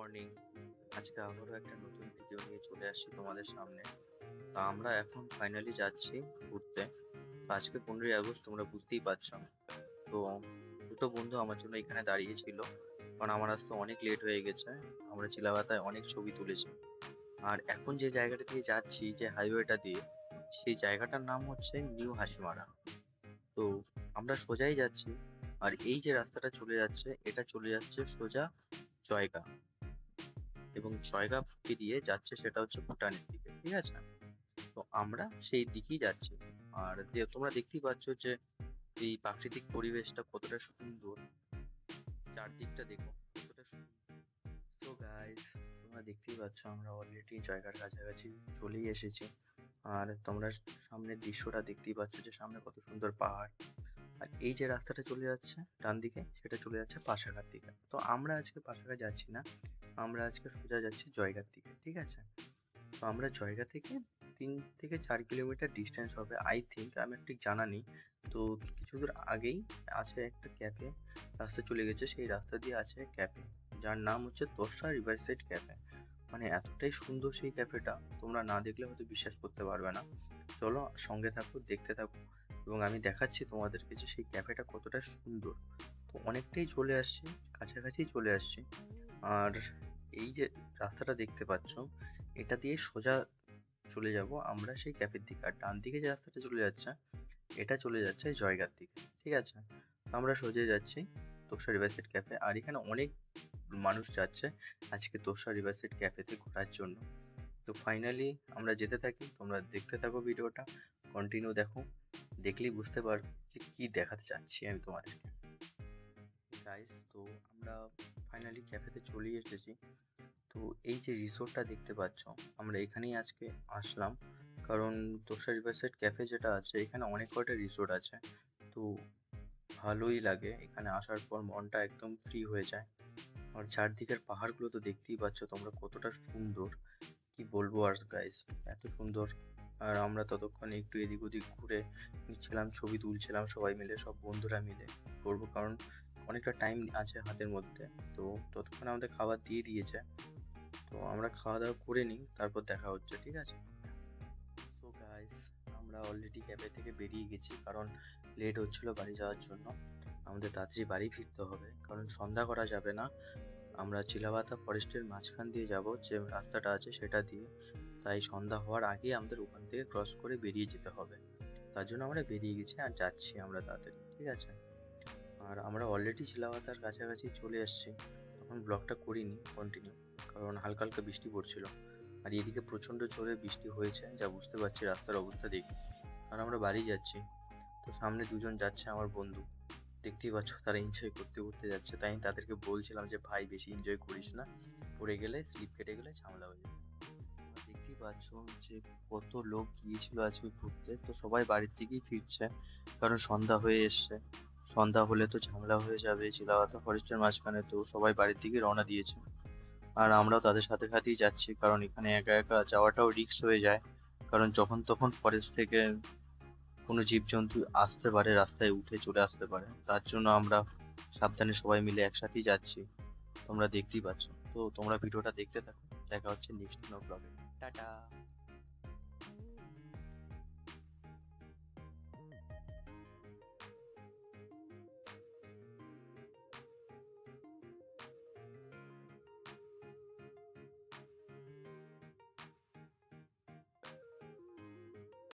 Morning. আজকে আবারও একটা নতুন ভিডিও নিয়ে চলে আসছি তোমাদের সামনে। তো আমরা এখন ফাইনালি যাচ্ছি ঘুরতে। তো আজকে 15ই আগস্ট, তোমরা বুঝতেই পারছো। তো দুটো বন্ধু আমার জন্য এখানে দাঁড়িয়ে ছিল, কারণ আমার আসতে অনেক লেট হয়ে গেছে। আমরা চিলাপাতায় অনেক ছবি তুলেছি। আর এখন যে জায়গাটা দিয়ে যাচ্ছি, যে হাইওয়েটা দিয়ে, সেই জায়গাটার নাম হচ্ছে নিউ হাসিমারা। তো আমরা সোজাই যাচ্ছি। আর এই যে রাস্তাটা চলে যাচ্ছে, এটা চলে যাচ্ছে সোজা জয়গা, এবং জয়গাঁ পেরিয়ে যাচ্ছে সেটা হচ্ছে ভুটানের দিকে, ঠিক আছে? তো আমরা সেই দিকেই যাচ্ছি। আর তোমরা দেখতেই পাচ্ছ যে এই প্রাকৃতিক পরিবেশটা কতটা সুন্দর, চারদিকটা দেখো কতটা সুন্দর। তো গাইস, তোমরা দেখতেই পাচ্ছ আমরা অলরেডি জায়গার কাছাকাছি চলেই এসেছি। আর তোমরা সামনের দৃশ্যটা দেখতেই পাচ্ছ যে সামনে কত সুন্দর পাহাড়। আর এই যে রাস্তাটা চলে যাচ্ছে ডান দিকে, সেটা চলে যাচ্ছে পাশাঘাট দিকে। তো আমরা আজকে পাশাঘাট যাচ্ছি না, আমরা আজকে সোজা যাচ্ছি জয়গার দিকে, ঠিক আছে? তো আমরা জয়গা থেকে 3 থেকে 4 কিলোমিটার ডিস্টেন্স হবে আই থিঙ্ক, আমি ঠিক জানা নেই। তো কিছু দূর আগেই আছে একটা ক্যাফে, রাস্তা চলে গেছে, সেই রাস্তা দিয়ে আছে ক্যাফে, যার নাম হচ্ছে তোরসা রিভার সাইড ক্যাফে। মানে এতটাই সুন্দর সেই ক্যাফেটা, তোমরা না দেখলে হয়তো বিশ্বাস করতে পারবে না। চলো সঙ্গে থাকো, দেখতে থাকো, এবং আমি দেখাচ্ছি তোমাদেরকে যে সেই ক্যাফেটা কতটা সুন্দর। তো অনেকটাই চলে আসছি, কাছাকাছি চলে আসছি। আর এই যে রাস্তাটা দেখতে পাচ্ছ, এটা দিয়ে সোজা চলে যাব আমরা সেই ক্যাফের দিকে। আর ডান দিকে যে রাস্তাটা চলে যাচ্ছে, এটা চলে যাচ্ছে জয়গার দিকে, ঠিক আছে? তো আমরা সোজা যাচ্ছি তোরসা রিভারসাইড ক্যাফে। আর এখানে অনেক মানুষ যাচ্ছে আজকে তোরসা রিভারসাইড ক্যাফেতে ঘোরার জন্য। তো ফাইনালি আমরা যেতে থাকি, তোমরা দেখতে থাকো, ভিডিওটা কন্টিনিউ দেখো, দেখলেই বুঝতে পারবে যে কি দেখাতে চাচ্ছি আমি তোমাদেরকে। গাইস, তো আমরা ফাইনালি ক্যাফেতে চলে এসেছি। তো এই যে রিসোর্টটা দেখতে পাচ্ছ, আমরা এখানেই আজকে আসলাম, কারণ তোষা রিভারসাইড ক্যাফে যেটা আছে, এখানে অনেক কয়টা রিসোর্ট আছে। তো ভালোই লাগে এখানে আসার পর, মনটা একদম ফ্রি হয়ে যায়। আর চারদিকের পাহাড়গুলো তো দেখতেই পাচ্ছ তোমরা কতটা সুন্দর, কি বলবো আর গাইস, এত সুন্দর। আর আমরা ততক্ষণে একটু এদিক ওদিক ঘুরে নিচ্ছিলাম, ছবি তুলছিলাম সবাই মিলে, সব বন্ধুরা মিলে করবো, কারণ অনেকটা টাইম আছে হাতের মধ্যে। তো ততক্ষণে আমাদের খাবার দিয়ে দিয়েছে, তো আমরা খাওয়া দাওয়া করে নিই, তারপর দেখা হচ্ছে, ঠিক আছে? তো গাইস, আমরা অলরেডি ক্যাফে থেকে বেরিয়ে গেছি, কারণ লেট হচ্ছিল বাড়ি যাওয়ার জন্য। আমাদের তাড়াতাড়ি বাড়ি ফিরতে হবে, কারণ সন্ধ্যা করা যাবে না। আমরা চিলাপাতা ফরেস্টের মাঝখান দিয়ে যাব, যে রাস্তাটা আছে সেটা দিয়ে। তাই সন্ধ্যা হওয়ার আগেই আমাদের ওখান থেকে ক্রস করে বেরিয়ে যেতে হবে। তার জন্য আমরা বেরিয়ে গেছি আর যাচ্ছি আমরা তাড়াতাড়ি, ঠিক আছে? আর আমরা অলরেডি চিলাপাতার কাছাকাছি চলে এসেছি। তখন ব্লগটা করিনি কন্টিনিউ, কারণ হালকা হালকা বৃষ্টি পড়ছিল। আর এদিকে প্রচণ্ড জোরে বৃষ্টি হয়েছে, যা বুঝতে পারছি রাস্তার অবস্থা দেখে। আর আমরা বাড়ি যাচ্ছি। তো সামনে দুজন যাচ্ছে আমার বন্ধু, দেখতেই পাচ্ছ তারা এনজয় করতে করতে যাচ্ছে। তাই আমি তাদেরকে বলছিলাম যে ভাই বেশি এনজয় করিস না, পড়ে গেলে স্লিপ কেটে গেলে ঝামেলা হয়ে যাবে। তোমরা দেখতেই পাচ্ছ যে কত লোক গিয়েছিল আজকে ঘুরতে, তো সবাই বাড়ির দিকেই ফিরছে, কারণ সন্ধ্যা হয়ে এসছে। সন্ধ্যা হলে তো ঝামেলা হয়ে যাবে চিলাপাতা ফরেস্টের মাঝখানে, তো সবাই বাড়ির দিকে রওনা দিয়েছে। আর আমরাও তাদের সাথে সাথেই যাচ্ছি, কারণ এখানে একা একা যাওয়াটাও রিস্ক হয়ে যায়, কারণ যখন তখন ফরেস্ট থেকে কোনো জীবজন্তু আসতে পারে, রাস্তায় উঠে চলে আসতে পারে। তার জন্য আমরা সাবধানে সবাই মিলে একসাথেই যাচ্ছি, তোমরা দেখতেই পাচ্ছ। তো তোমরা ভিডিওটা দেখতে থাকো, দেখা হচ্ছে নেক্সট কোনো ব্লগে। টাটা।